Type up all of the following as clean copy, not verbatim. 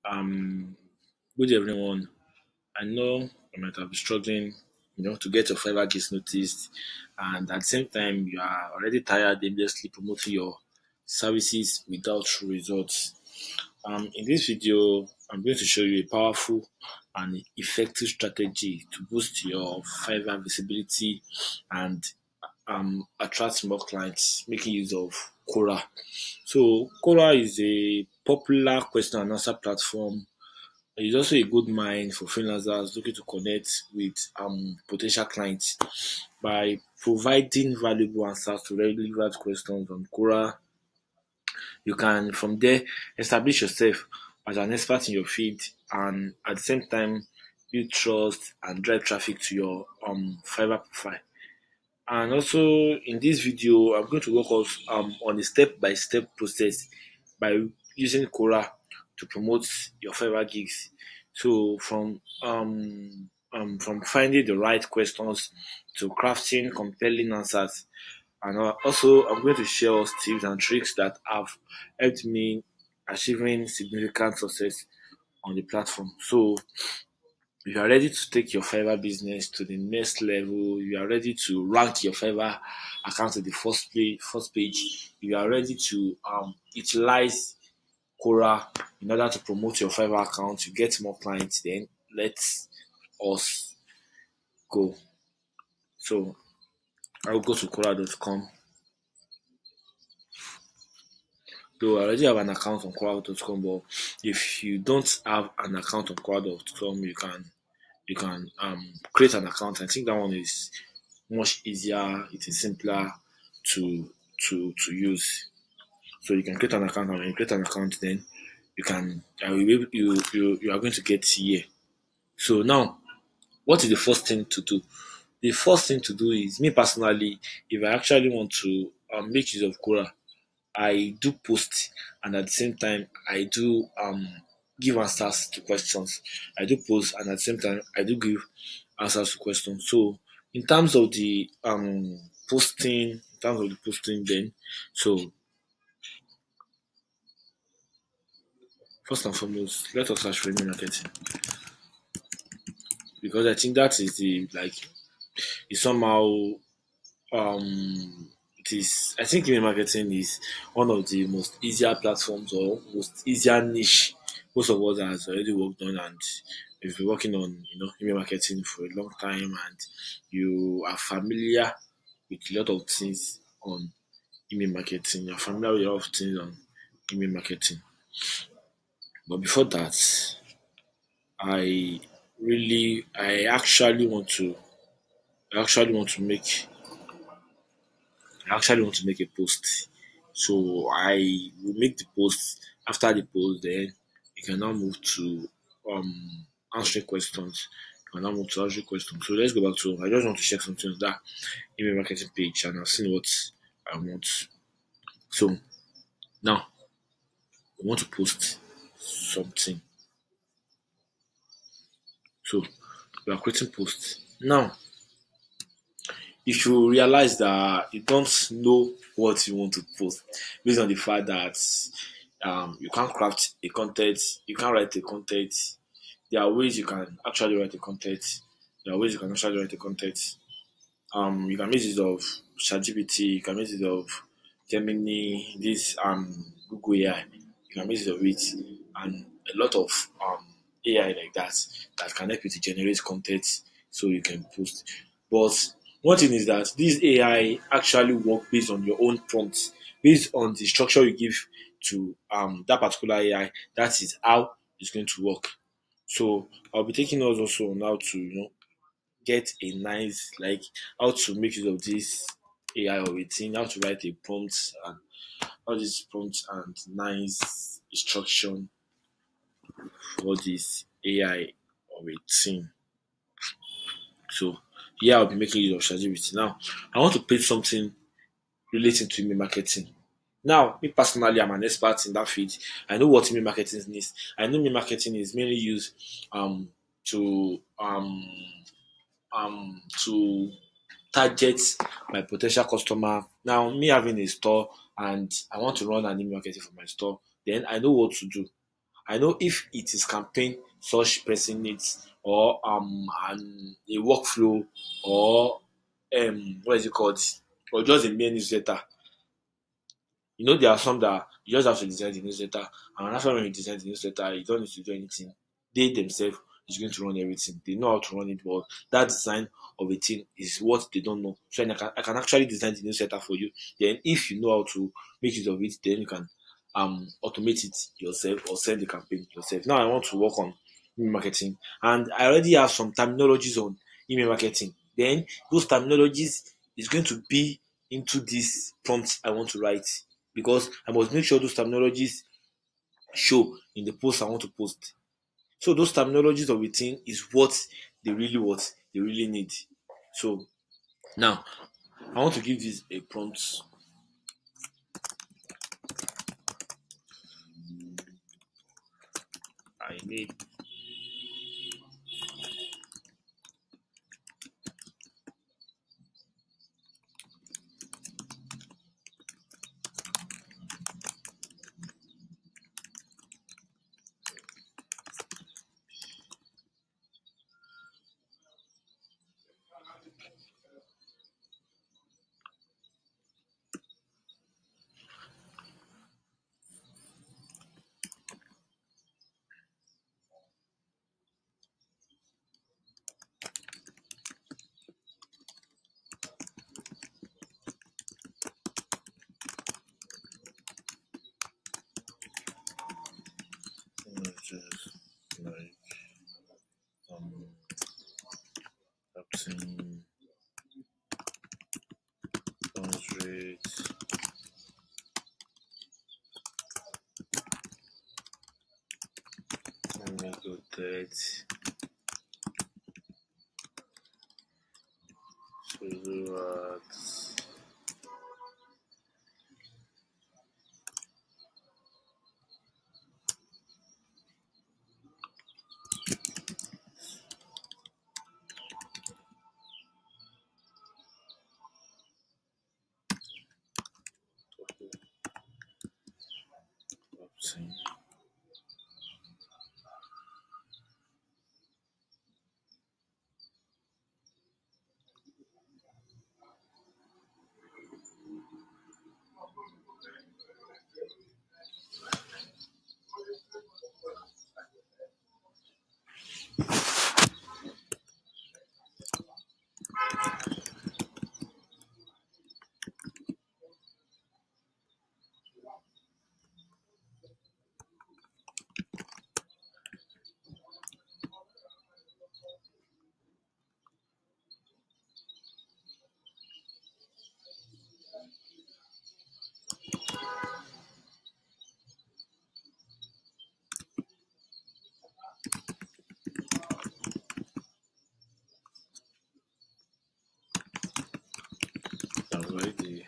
Um, Good everyone. I know you might have been struggling, to get your Fiverr gigs noticed, and at the same time, you are already tired aimlessly promoting your services without true results. In this video, I'm going to show you a powerful and effective strategy to boost your Fiverr visibility and attract more clients, making use of Quora. So, Quora is a popular question and answer platform. It's also a good mind for freelancers looking to connect with potential clients by providing valuable answers to relevant questions on Quora. You can from there establish yourself as an expert in your field and at the same time build trust and drive traffic to your Fiverr profile. And also in this video, I'm going to walk us on a step-by-step process by using Quora to promote your Fiverr gigs. So from finding the right questions to crafting compelling answers, and also I'm going to share us tips and tricks that have helped me achieving significant success on the platform. So if you are ready to take your Fiverr business to the next level, you are ready to rank your Fiverr account to the first page, you are ready to utilize Quora in order to promote your Fiverr account, to get more clients, then let's us go. So I'll go to Quora.com. So I already have an account on Quora.com, but if you don't have an account on Quora.com, you can create an account. I think that one is much easier. It is simpler to to use. So you can create an account, and when you create an account, then you can you are going to get here. So now, what is the first thing to do? The first thing to do is, me personally, if I actually want to make use of Quora, I do post, and at the same time I do give answers to questions. I do post, and at the same time I do give answers to questions. So in terms of the posting, then, so first and foremost, let us search for email marketing, because I think that is the like is somehow it is I think email marketing is one of the most easier platforms or most easier niche most of us has already worked on, and we've been working on email marketing for a long time, and you are familiar with a lot of things on email marketing. You're familiar with a lot of things on email marketing. But before that, I I actually want to make I actually want to make a post. So I will make the post. After the post, then you can now move to answering questions. You can now move to answering questions. So let's go back to I just want to check something on that email marketing page, and I've seen what I want. So now I want to post something. So we are creating posts. Now if you realize that you don't know what you want to post based on the fact that you can't craft a content, you can't write a content. There are ways you can actually write a content. There are ways you can actually write a content. You can make use of ChatGPT, you can make use of Gemini, this Google AI. You can make use of it, and a lot of AI like that can help you to generate content so you can post. But one thing is that this AI actually work based on your own prompts, based on the structure you give to that particular AI. That is how it's going to work. So I'll be taking us also on how to get a nice like how to make use of this AI or a thing, how to write a prompt and all these prompts and nice instruction for this AI or a thing. So yeah, I'll be making use of ChatGPT. Now I want to pay something relating to email marketing. Now, me personally, I'm an expert in that field. I know what email marketing is. I know email marketing is mainly used to to target my potential customer. Now, me having a store and I want to run an email marketing for my store, then I know what to do. I know if it is campaign such person needs, or a workflow, or what is it called, or just a main newsletter. There are some that you just have to design the newsletter, and after when you design the newsletter, you don't need to do anything. They themselves is going to run everything. They know how to run it, but that design of a thing is what they don't know. So I can actually design the newsletter for you. Then, if you know how to make use of it, then you can automate it yourself or send the campaign yourself. Now I want to work on email marketing, and I already have some terminologies on email marketing. Then those terminologies is going to be into this prompt I want to write, because I must make sure those terminologies show in the post I want to post. So those terminologies of a thing is what they really need. So now I want to give this a prompt. I need just like um captain bounce rate, go that so captain. Already.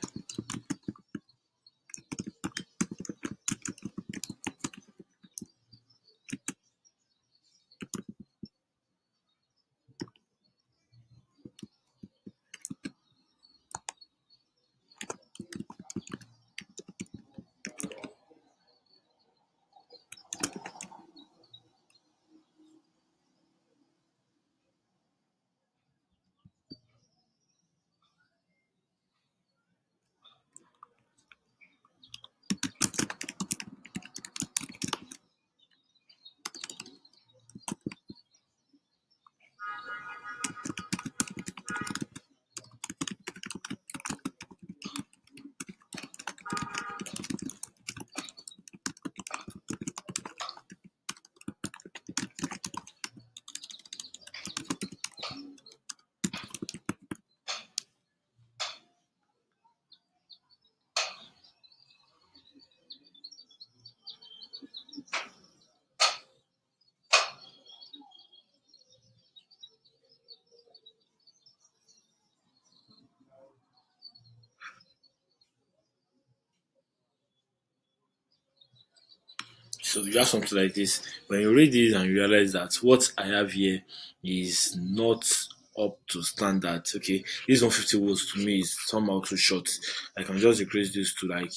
So you have something like this. When you read this and you realize that what I have here is not up to standard. Okay, this 150 words to me is somehow too short. I can just decrease this to like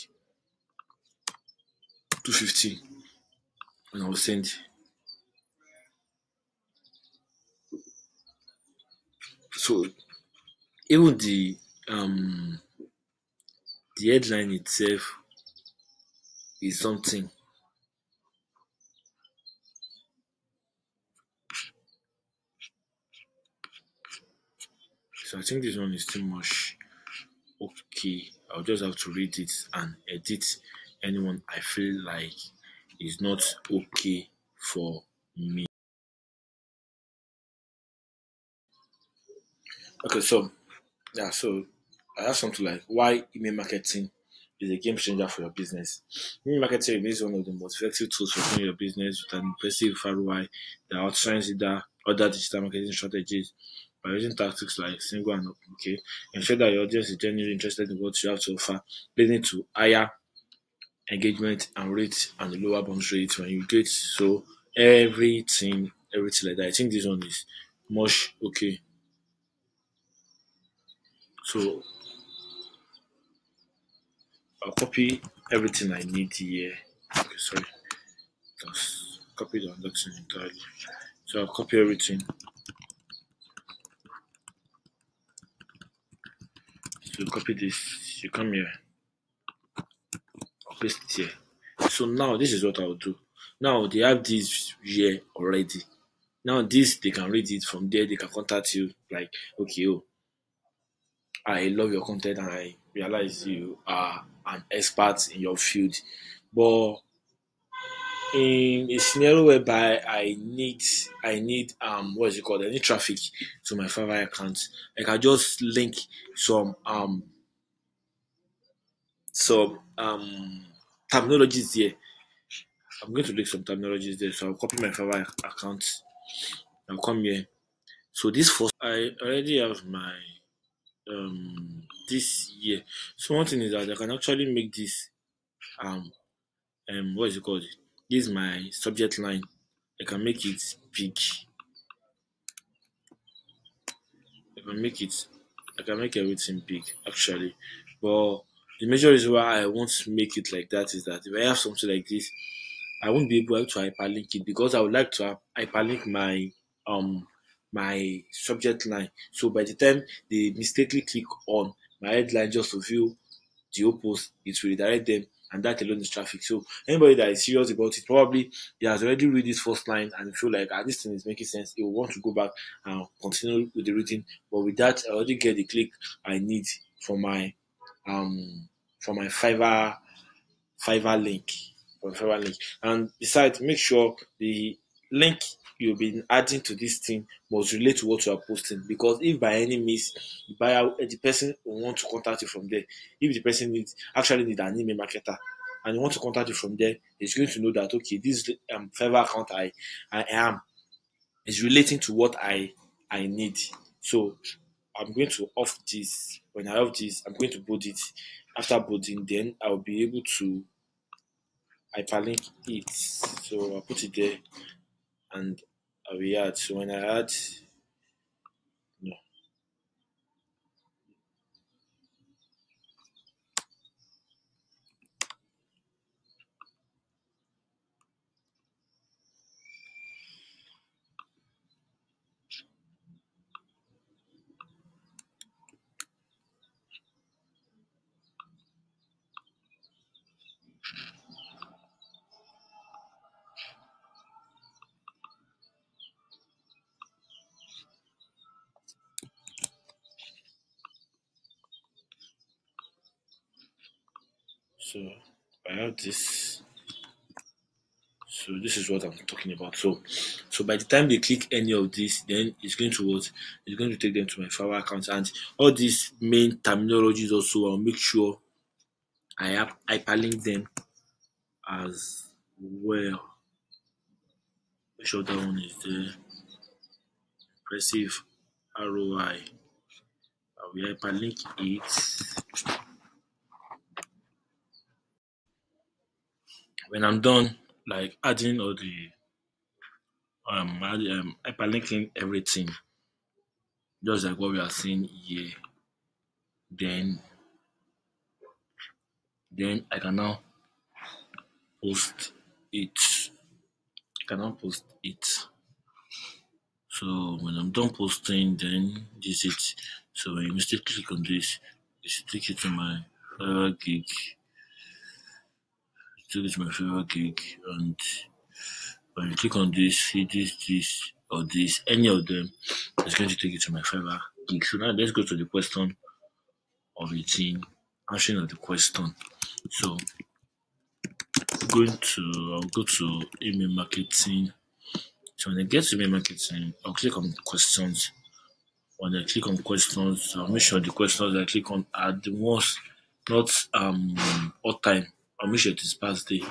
250. and I will send. So even the headline itself is something. So I think this one is too much. Okay, I'll just have to read it and edit anyone I feel like is not okay for me. Okay, so yeah, so I have something like why email marketing is a game changer for your business. Email marketing remains one of the most effective tools for growing your business with an impressive ROI that outshines either other digital marketing strategies by using tactics like single and okay. Ensure that your audience is genuinely interested in what you have to offer, leading to higher engagement and rate and lower bounce rate when you get so everything like that. I think this one is much okay. So I'll copy everything I need here. Okay, sorry, just copy the unboxing entirely. So I'll copy everything. So copy this. You come here. I'll paste it here. So now this is what I'll do. Now they have this here already. Now this they can read it from there. They can contact you like, okay, oh, I love your content and I realize you are an expert in your field. But in a scenario whereby I need what is it called? I need traffic to my Fiverr account. I can just link some some terminologies here. I'm going to link some terminologies there. So I'll copy my Fiverr account. I'll come here. So this first I already have my this year. So one thing is that I can actually make this um what is it called? This is my subject line. I can make it big. I can make it I can make everything big actually. But the major reason why I won't make it like that is that if I have something like this, I won't be able to hyperlink it because I would like to hyperlink um my subject line. So by the time they mistakenly click on my headline just to view the post, it will redirect them, and that alone is traffic. So anybody that is serious about it, probably he has already read this first line and feel like this thing is making sense. He will want to go back and continue with the reading. But with that, I already get the click I need for my um for my Fiverr link or Fiverr link. And besides, make sure the link you'll be adding to this thing must relate to what you are posting. Because if by any means the person will want to contact you from there, if the person actually need an email marketer and you want to contact you from there, it's going to know that okay, this Fiverr account I am is relating to what I need. So I'm going to off this. When I off this, I'm going to bold it. After bolding, then I'll be able to hyperlink it. So I'll put it there and I will add. So when I add, no. So I have this. So this is what I'm talking about. So by the time they click any of this, then it's going to what? It's going to take them to my Fiverr account and all these main terminologies also. I'll make sure I have hyperlink them as well. Make sure that one is there. Impressive ROI. I will hyperlink it. When I'm done, like adding all the hyperlinking everything, just like what we are seeing here, then I can now post it. cannot post it. So when I'm done posting, then this is it. So when you mistakenly click on this, it should take you to my favorite gig. Take it to my favorite gig, and when you click on this, see this, or this, any of them, it's going to take you to my favorite gig. So now let's go to the question of 18, answering of the question. So I'll go to email marketing. So when I get to email marketing, I'll click on questions. When I click on questions, I'll make sure the questions I click on are the ones not all time. I'll make sure it is past day.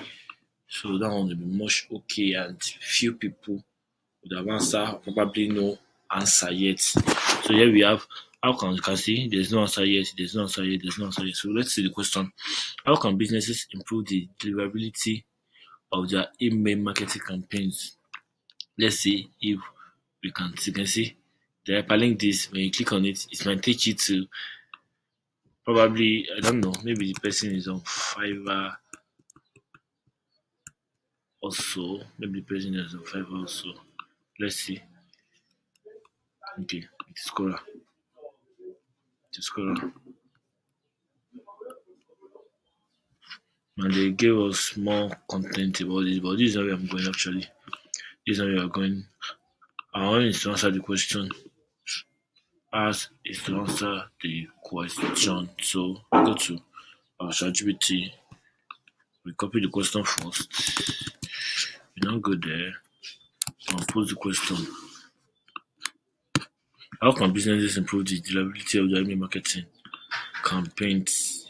So that one will be much okay, and few people would have answered, probably no answer yet. So here we have, how can you can see there's no answer yet, there's no answer yet, there's no answer yet. So let's see the question. How can businesses improve the deliverability of their email marketing campaigns? Let's see if you can see the hyperlink. This when you click on it, it might take you to, probably, I don't know, maybe the person is on Fiverr also. Maybe the person is on Fiverr also. Let's see. Okay, it is Quora. It is Quora. And they gave us more content about this, but this is not where I'm going actually. This is not where we are going. Our one is to answer the question. Ours is to answer the question. So we go to our ChatGPT. We copy the question first. We now go there and pose the question. How can businesses improve the deliverability of their email marketing campaigns?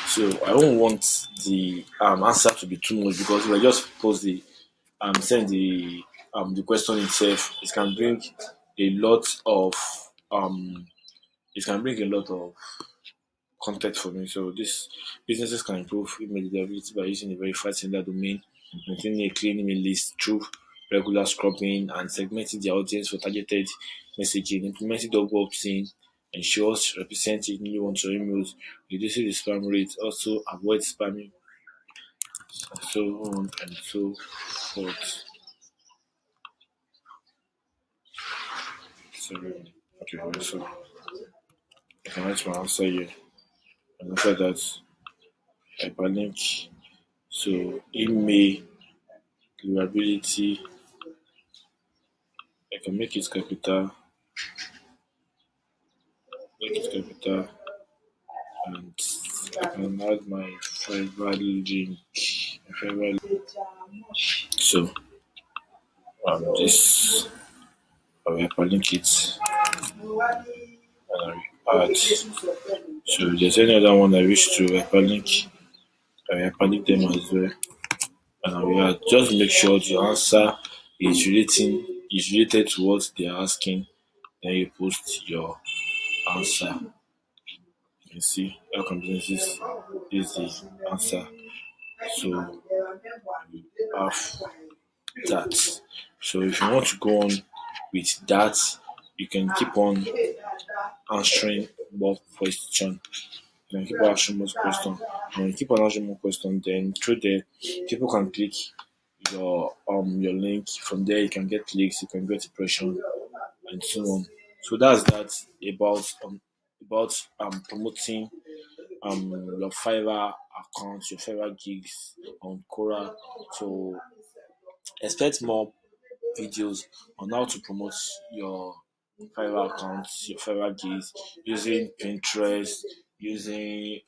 So I don't want the answer to be too much, because if I just post send the question itself, a lot of um it can bring a lot of content for me. So this businesses can improve email deliverability by using a verified sender domain, maintaining a clean email list through regular scrubbing, and segmenting their audience for targeted messaging. Implementing double opt-in ensures representing new ones or emails, reducing the spam rate, also avoid spamming, and so on and so forth. Sorry. Okay, so I can write my answer here. And after that, hyperlink. So email durability, I can make it capital, and I can add my Fiverr link. So this I will hyperlink it, and I will add. So if there's any other one I wish to hyperlink, I will hyperlink them as well. And I will add. Just make sure the answer is related to what they are asking. Then you post your answer. You can see how can businesses use the answer. So you have that. So if you want to go on with that, you can keep on answering more questions. You can keep on answering more questions. When you keep on answering more questions, then through there, people can click your link. From there, you can get clicks, you can get impression, and so on. So that's that about promoting your Fiverr account, your Fiverr gigs on Quora. So expect more videos on how to promote your Fiverr accounts, your Fiverr gigs, using Pinterest, using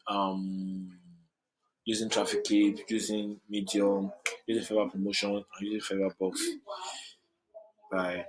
Traffic Clip, using Medium, using Fiverr Promotion, and using Fiverr Box. Bye.